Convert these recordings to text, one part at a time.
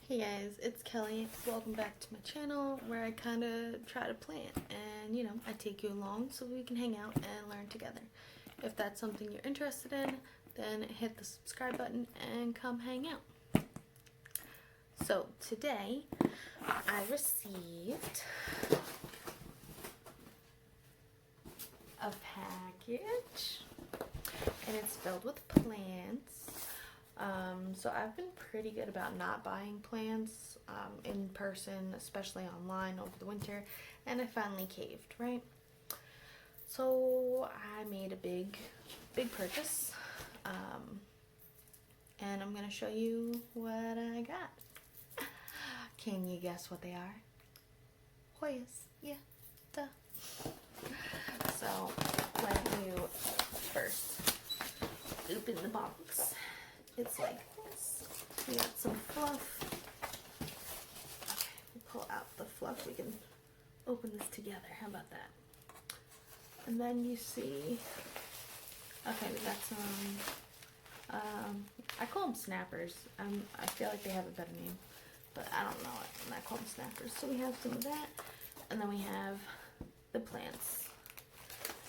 Hey guys, it's Kelly. Welcome back to my channel where I kind of try to plant and I take you along so we can hang out and learn together. If that's something you're interested in, then hit the subscribe button and come hang out. So today I received a package and it's filled with plants. So I've been pretty good about not buying plants in person, especially online over the winter, and I finally caved, right? So I made a big purchase, and I'm gonna show you what I got. Can you guess what they are? Hoyas, yeah, duh. So when you first open the box, it's like this. We got some fluff. Okay, we'll pull out the fluff. We can open this together. How about that? And then you see, okay, we got some, I call them snappers. I feel like they have a better name, but I don't know it, and I call them snappers. So we have some of that, and then we have the plants.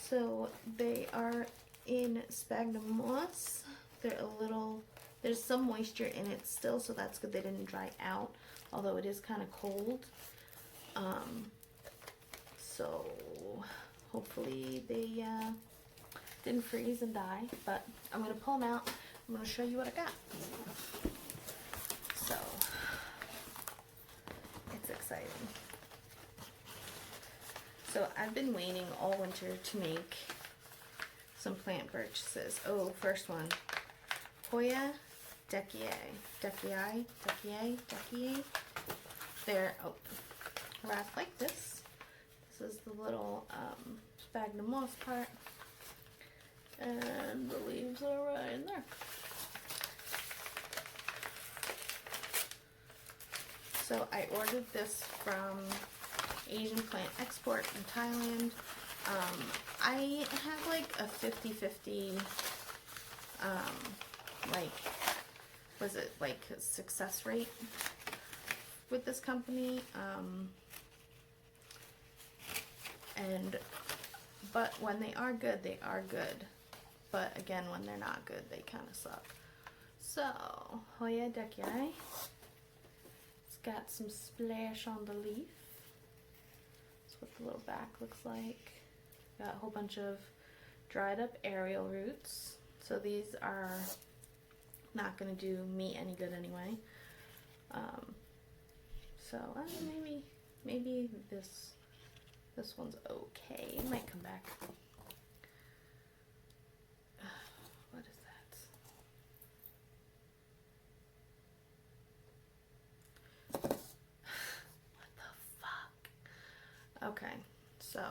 So they are in sphagnum moss. They're a little, there's some moisture in it still, so that's good they didn't dry out, although it is kind of cold. So hopefully they didn't freeze and die, but I'm going to pull them out. I'm going to show you what I got. So it's exciting. So I've been waiting all winter to make some plant purchases. Oh, first one. Hoya Deckii. They're wrapped like this. This is the little sphagnum moss part, and the leaves are right in there. So I ordered this from Asian Plant Export in Thailand. I have like a 50-50 was it like success rate with this company, but when they are good, they are good, but again, when they're not good, they kind of suck. So Hoya Deckii, it's got some splash on the leaf. That's what the little back looks like. Got a whole bunch of dried up aerial roots. So these are not going to do me any good anyway. So maybe this one's okay. It might come back. What is that? What the fuck? Okay, so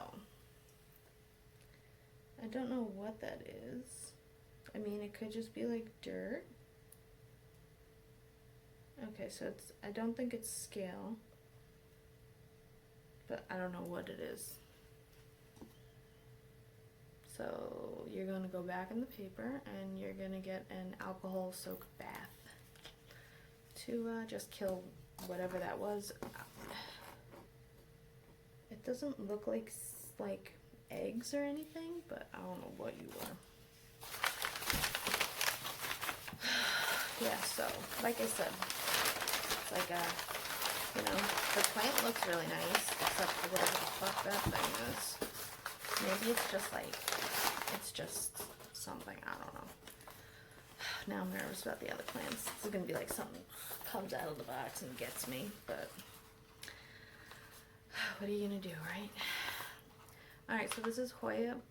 I don't know what that is. I mean, it could just be like dirt. Okay, so I don't think it's scale, but I don't know what it is. So you're going to go back in the paper and you're going to get an alcohol soaked bath to just kill whatever that was. It doesn't look like eggs or anything, but I don't know what you were. Yeah, so like I said, it's like the plant looks really nice, except for whatever the fuck that thing is. Maybe it's just something, I don't know. Now I'm nervous about the other plants. This is gonna be like something comes out of the box and gets me, but what are you gonna do, right? Alright, so this is Hoya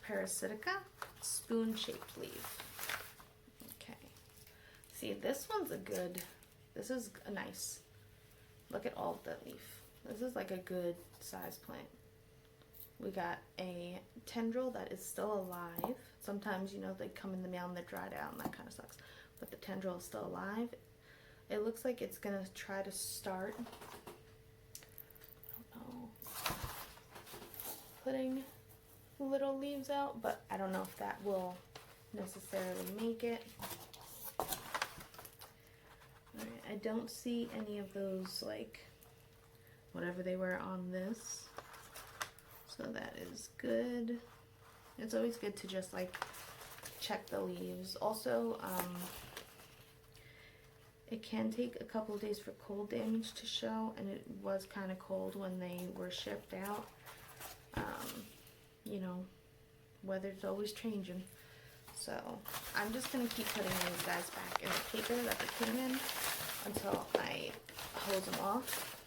parasitica, spoon-shaped leaf. Okay. See, this one's this is a nice, look at all of that leaf. This is like a good size plant. We got a tendril that is still alive. Sometimes, they come in the mail and they're dried out and that kind of sucks. But the tendril is still alive. It looks like it's gonna try to start, I don't know, putting little leaves out, but I don't know if that will necessarily make it. Alright, I don't see any of those, like, whatever they were on this. So that is good. It's always good to just, like, check the leaves. Also, it can take a couple of days for cold damage to show, and it was kind of cold when they were shipped out. You know, weather's always changing. So I'm just going to keep putting these guys back in the paper that they came in until I hose them off.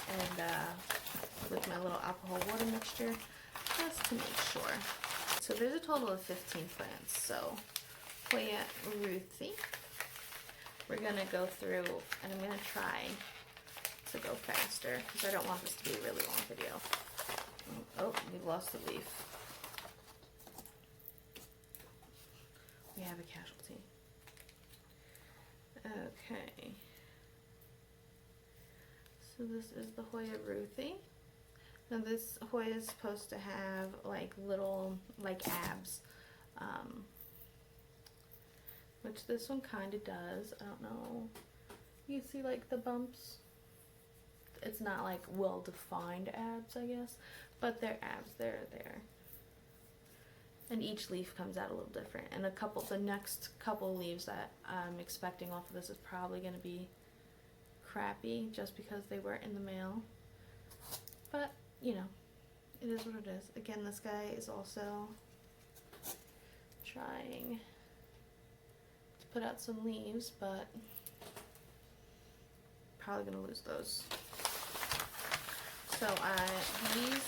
And with my little alcohol water mixture, just to make sure. So there's a total of 15 plants. So Hoya Ruthie. We're going to go through, and I'm going to try to go faster because I don't want this to be a really long video. Oh, we lost the leaf. We have a casualty. Okay. So this is the Hoya Ruthie. Now this Hoya is supposed to have like little, like abs. Which this one kind of does. I don't know. You see like the bumps? It's not like well-defined abs, I guess. But they're abs. They're there. And each leaf comes out a little different. And the next couple leaves that I'm expecting off of this is probably going to be crappy just because they were in the mail. But, you know, it is what it is. Again, this guy is also trying to put out some leaves, but probably going to lose those. So these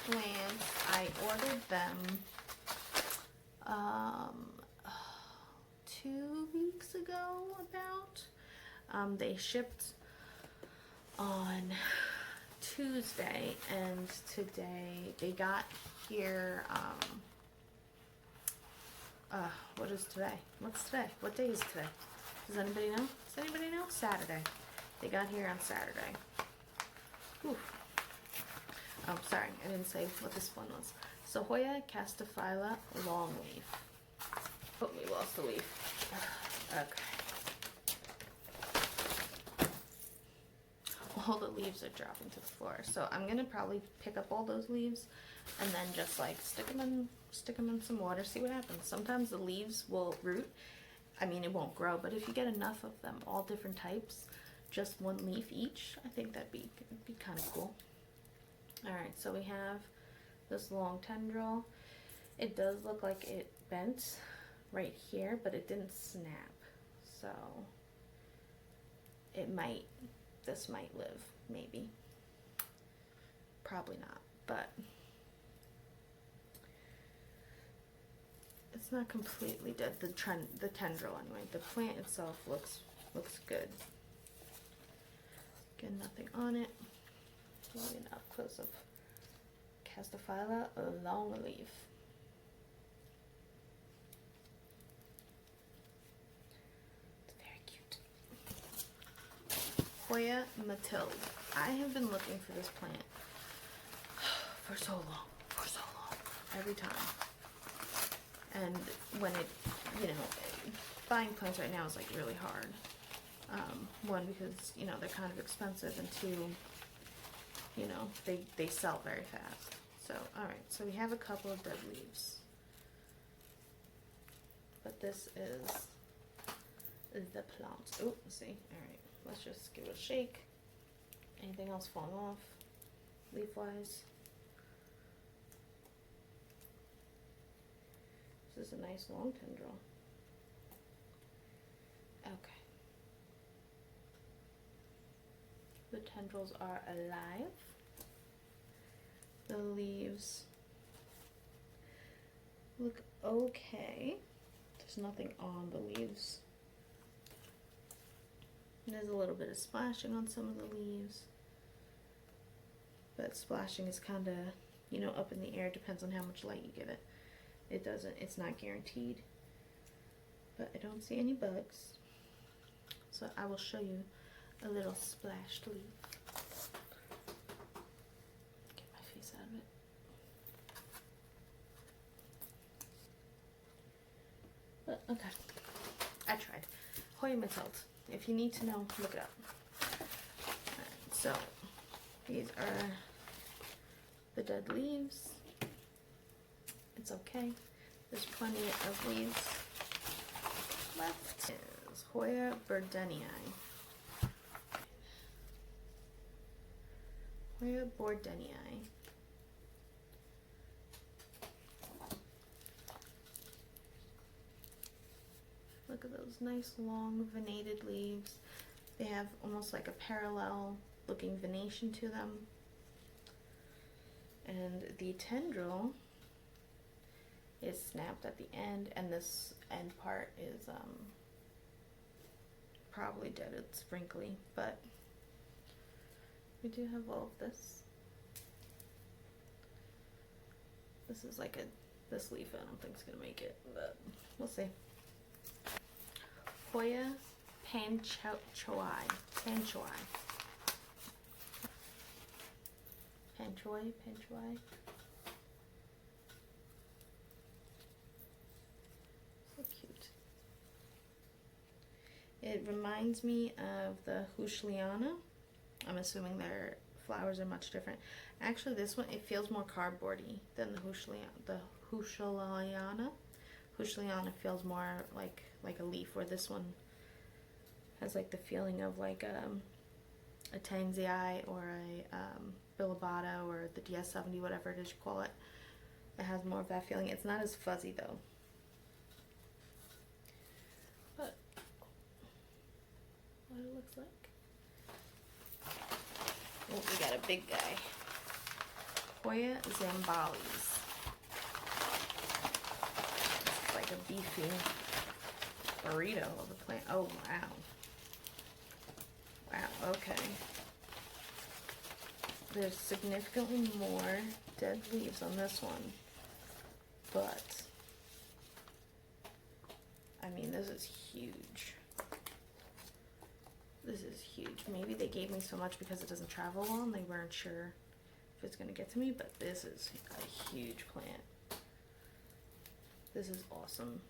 plants, I ordered them 2 weeks ago about. They shipped on Tuesday, and today they got here, what is today? What's today? What day is today? Does anybody know? Does anybody know? Saturday. They got here on Saturday. Whew. Oh, sorry, I didn't say what this one was. So Hoya castophila longleaf. Oh, we lost the leaf. Okay. All the leaves are dropping to the floor. So I'm gonna probably pick up all those leaves and then just like stick them in some water, see what happens. Sometimes the leaves will root. I mean, it won't grow, but if you get enough of them, all different types, just one leaf each, I think that'd be kind of cool. Alright, so we have this long tendril. It does look like it bent right here, but it didn't snap. So this might live, maybe. Probably not, but it's not completely dead. The tendril anyway. The plant itself looks good. Again, nothing on it. Give me an up close of castophila longleaf. It's very cute. Hoya Matilde. I have been looking for this plant for so long, every time. And when it, you know, buying plants right now is like really hard. One, because, you know, they're kind of expensive, and two, you know, they sell very fast. So, alright, so we have a couple of dead leaves. But this is the plant. Oh, let's see. Alright, let's just give it a shake. Anything else falling off, leaf-wise? This is a nice long tendril. Okay. The tendrils are alive. The leaves look okay. There's nothing on the leaves. There's a little bit of splashing on some of the leaves. But splashing is kind of, you know, up in the air. Depends on how much light you give it. It's not guaranteed. But I don't see any bugs. So I will show you a little splashed leaf. Get my face out of it. But, okay. I tried. Hoya Mittelt. If you need to know, look it up. Alright, so these are the dead leaves. It's okay. There's plenty of leaves left. Is Hoya bordenii. Hoya bordenii. Look at those nice long venated leaves. They have almost like a parallel looking venation to them. And the tendril is snapped at the end, and this end part is probably dead. It's wrinkly, but we do have all of this. This is like this leaf I don't think is gonna make it, but we'll see. Hoya panchoi. So cute. It reminds me of the Hushliana. I'm assuming their flowers are much different. Actually, this one, it feels more cardboardy than the Hushliana. Hushliana feels more like a leaf, where this one has like the feeling of like a Tangzii or a Billabata or the DS70, whatever it is you call it. It has more of that feeling. It's not as fuzzy though. But what it looks like. Oh, we got a big guy. Hoya zambalis. It's like a beefy burrito of a plant. Oh, wow. Wow, okay. There's significantly more dead leaves on this one, but I mean, this is huge. This is huge. Maybe they gave me so much because it doesn't travel well and they weren't sure if it's gonna get to me, but this is a huge plant. This is awesome.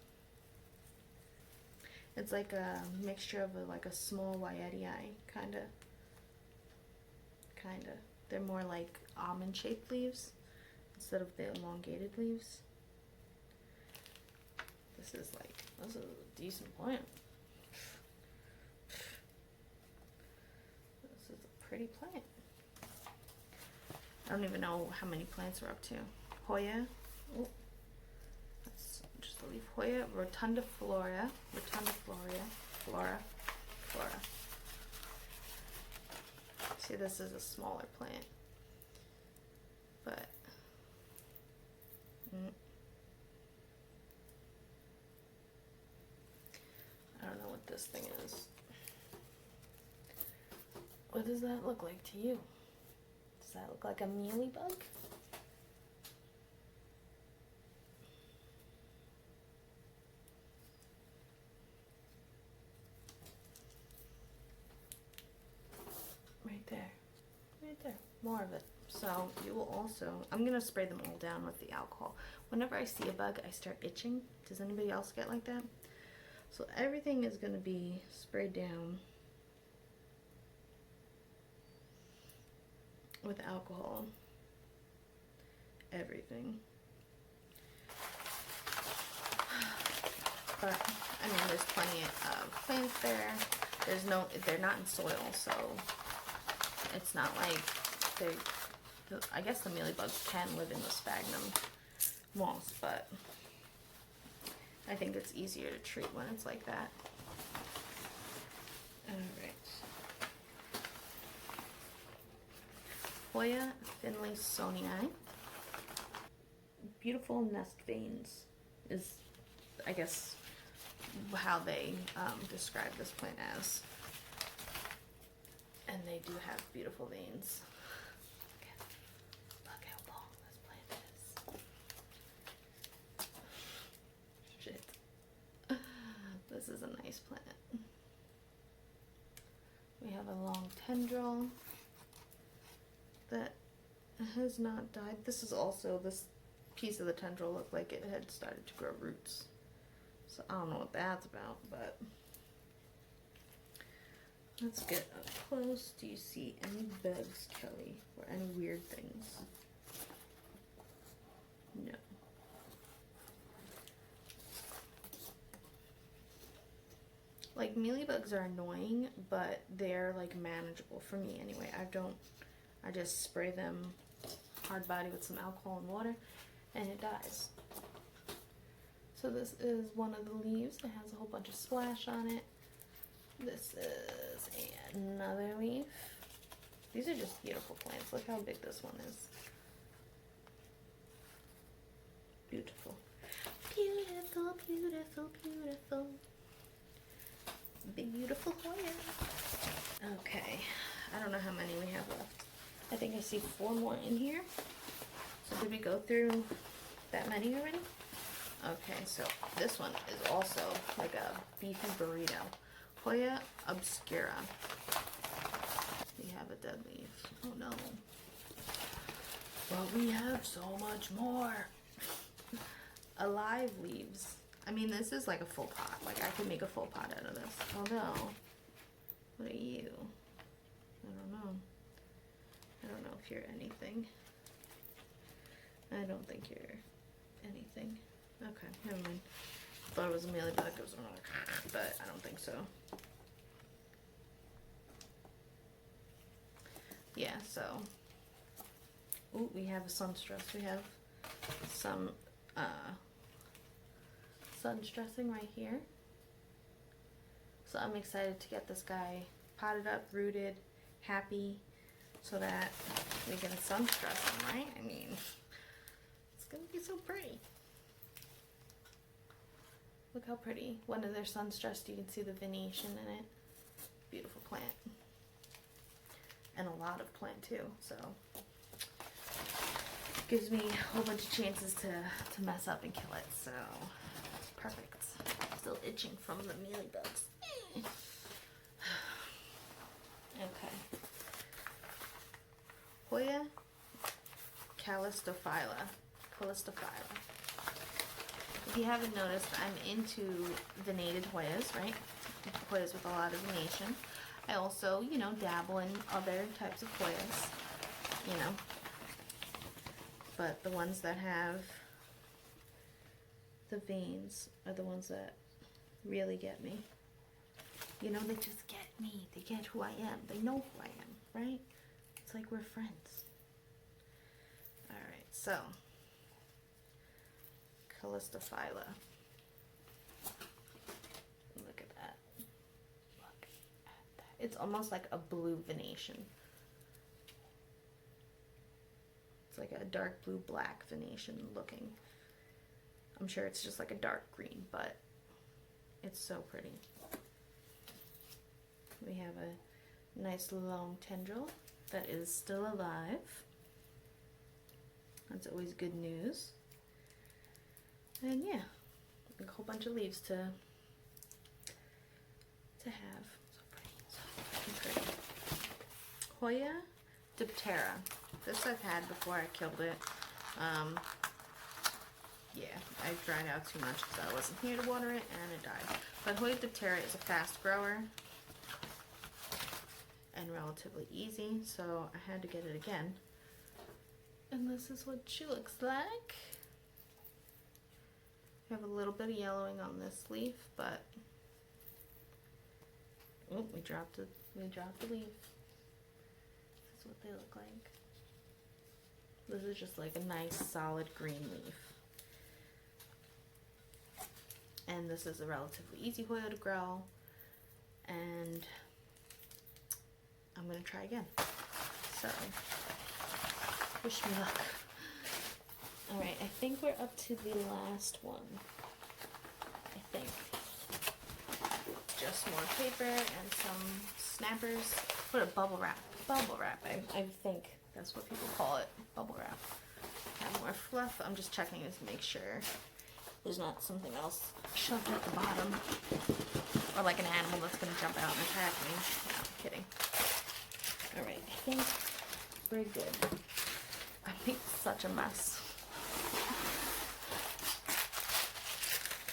It's like a mixture of like a small Wyetii, kinda. They're more like almond-shaped leaves instead of the elongated leaves. This is a decent plant. This is a pretty plant. I don't even know how many plants we're up to. Hoya. Oh, that's just a leaf. Hoya rotundiflora. Flora. See, this is a smaller plant, but I don't know what this thing is. What does that look like to you? Does that look like a mealybug? Right there, more of it. So you will also, I'm gonna spray them all down with the alcohol. Whenever I see a bug, I start itching. Does anybody else get like that? So everything is gonna be sprayed down with alcohol. Everything. But I mean, there's plenty of plants there. They're not in soil, so it's not like I guess the mealybugs can live in the sphagnum moss, but I think it's easier to treat when it's like that. Alright. Hoya finlaysonii. Beautiful nest veins is, I guess, how they describe this plant as. And they do have beautiful veins. Look how long this plant is. Shit. This is a nice plant. We have a long tendril that has not died. This is also, this piece of the tendril looked like it had started to grow roots. So I don't know what that's about, but Let's get up close. Do you see any bugs, Kelly? Or any weird things? No. Like, mealybugs are annoying, but they're like manageable for me anyway. I just spray them hard body with some alcohol and water and it dies. So this is one of the leaves. It has a whole bunch of splash on it. This is another leaf. These are just beautiful plants. Look how big this one is. Beautiful. Beautiful, beautiful, beautiful. Big, beautiful Hoya. Okay. I don't know how many we have left. I think I see 4 more in here. So did we go through that many already? Okay, so this one is also like a beefy burrito. Hoya obscura. We have a dead leaf. Oh no. But we have so much more. Alive leaves. I mean, this is like a full pot. Like, I could make a full pot out of this. Oh no. What are you? I don't know. I don't know if you're anything. I don't think you're anything. Okay, never mind. I thought it was a mealybug, but I don't think so. Yeah, so. Ooh, we have a sunstress. We have some sun stressing right here. So I'm excited to get this guy potted up, rooted, happy, so that we get a sun stressing, right? I mean, it's gonna be so pretty. Look how pretty. When they're sun stressed, you can see the venation in it. Beautiful plant. And a lot of plant too, so gives me a whole bunch of chances to mess up and kill it, so it's perfect. Still itching from the mealybugs. Okay. Hoya calistophylla. If you haven't noticed, I'm into venated Hoyas, right? Hoyas with a lot of venation. I also, you know, dabble in other types of Hoyas, you know. But the ones that have the veins are the ones that really get me. You know, they just get me. They get who I am. They know who I am, right? It's like we're friends. Alright, so calistophylla. Look at that. Look at that. It's almost like a blue venation. It's like a dark blue black venation looking. I'm sure it's just like a dark green, but it's so pretty. We have a nice long tendril that is still alive. That's always good news. And yeah, a whole bunch of leaves to have. So pretty, so pretty. Hoya diptera. This I've had before I killed it. Yeah, I dried out too much because I wasn't here to water it and it died. But Hoya diptera is a fast grower and relatively easy, so I had to get it again. And this is what she looks like. We have a little bit of yellowing on this leaf, but oh, we dropped the leaf. This is what they look like. This is just like a nice solid green leaf. And this is a relatively easy Hoya to grow. And I'm gonna try again. So, wish me luck. Alright, I think we're up to the last one. I think. Just more paper and some snappers. What a bubble wrap. Bubble wrap, I think that's what people call it. Bubble wrap. Have more fluff. I'm just checking to make sure there's not something else shoved at the bottom. Or like an animal that's gonna jump out and attack me. No, I'm kidding. Alright, I think we're good. I make such a mess.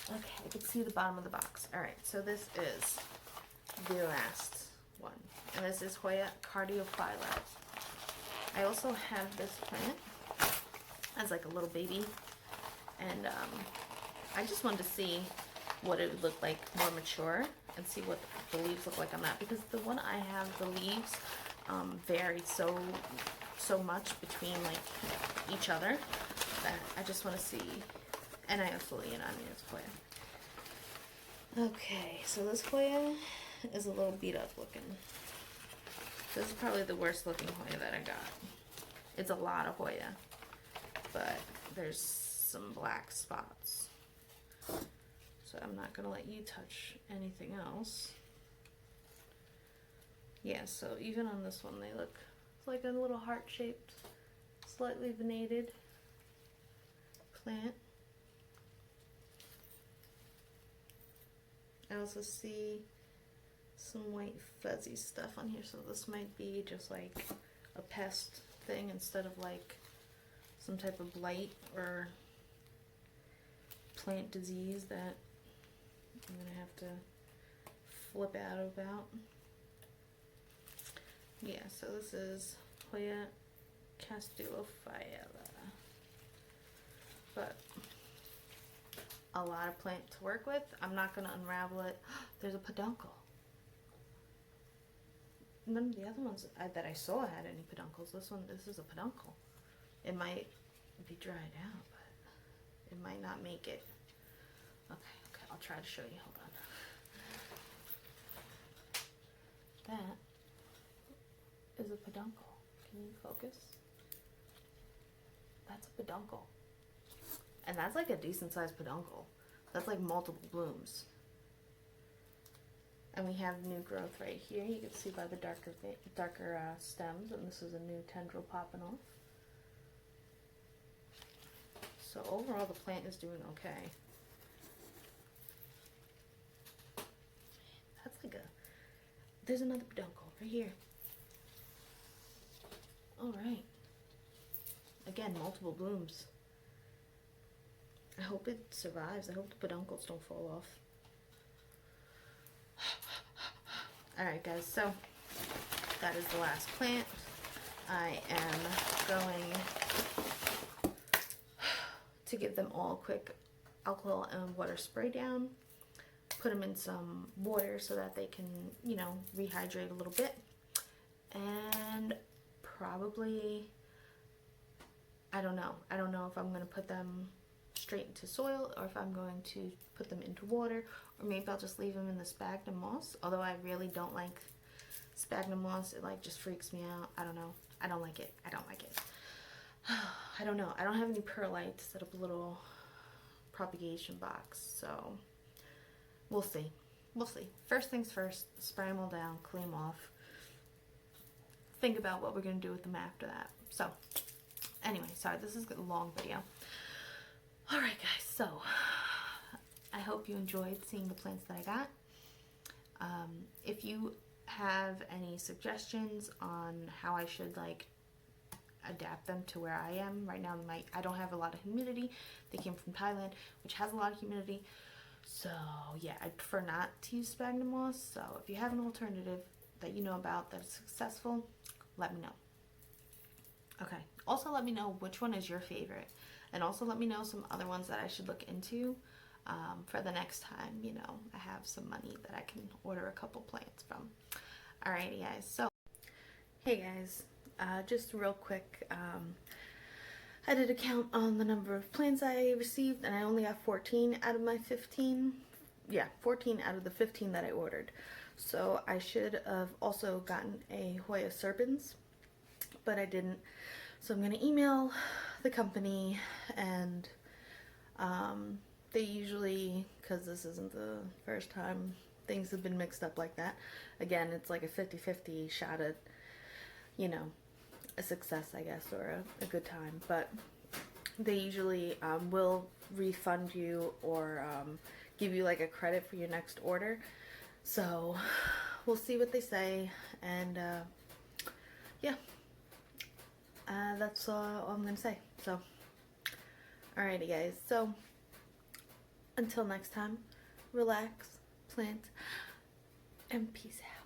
Okay, I can see the bottom of the box. Alright, so this is the last one. And this is Hoya Cardiophylla. I also have this plant as like a little baby. And I just wanted to see what it would look like more mature and see what the leaves look like on that, because the one I have, the leaves vary so much between like each other that I just want to see. And I also, you know, I mean, it's Hoya. Okay, so this Hoya is a little beat up looking. This is probably the worst looking Hoya that I got. It's a lot of Hoya, but there's some black spots. So I'm not gonna let you touch anything else. Yeah, so even on this one, they look like a little heart-shaped, slightly venated plant. I also see some white fuzzy stuff on here, so this might be just like a pest thing instead of like some type of blight or plant disease that I'm gonna have to flip out about. Yeah, so this is Hoya Cardiophylla, but a lot of plant to work with. I'm not gonna unravel it. There's a peduncle. None of the other ones that I saw had any peduncles. This is a peduncle. It might be dried out, but it might not make it. Okay, I'll try to show you. Hold on. That is a peduncle. Can you focus? That's a peduncle. And that's like a decent sized peduncle. That's like multiple blooms. And we have new growth right here. You can see by the darker stems, and this is a new tendril popping off. So overall, the plant is doing okay. That's like there's another peduncle right here. All right. Again, multiple blooms. I hope it survives. I hope the peduncles don't fall off. Alright guys, so that is the last plant. I am going to give them all a quick alcohol and water spray down. Put them in some water so that they can, you know, rehydrate a little bit. And probably, I don't know if I'm going to put them straight into soil or if I'm going to put them into water, or maybe I'll just leave them in the sphagnum moss, although I really don't like sphagnum moss. It like just freaks me out. I don't know. I don't like it. I don't know. I don't have any perlite to set up a little propagation box, so we'll see. First things first, spray them all down, clean them off, think about what we're going to do with them after that. So anyway, sorry, this is a long video. Alright guys, so I hope you enjoyed seeing the plants that I got. If you have any suggestions on how I should like adapt them to where I am right now, I don't have a lot of humidity. They came from Thailand, which has a lot of humidity. So yeah, I prefer not to use sphagnum moss. So if you have an alternative that you know about that's successful, let me know. Okay, also let me know which one is your favorite. And also let me know some other ones that I should look into for the next time, you know, I have some money that I can order a couple plants from. Alrighty guys, so, hey guys, just real quick, I did a count on the number of plants I received, and I only got 14 out of my 15. Yeah, 14 out of the 15 that I ordered. So I should have also gotten a Hoya serpens, but I didn't. So I'm going to email the company, and they usually, because this isn't the first time things have been mixed up like that, again, it's like a 50-50 shot at, you know, a success, I guess, or a good time, but they usually will refund you or give you like a credit for your next order. So we'll see what they say, and yeah, that's all I'm gonna say. So alrighty guys, so until next time, relax, plant, and peace out.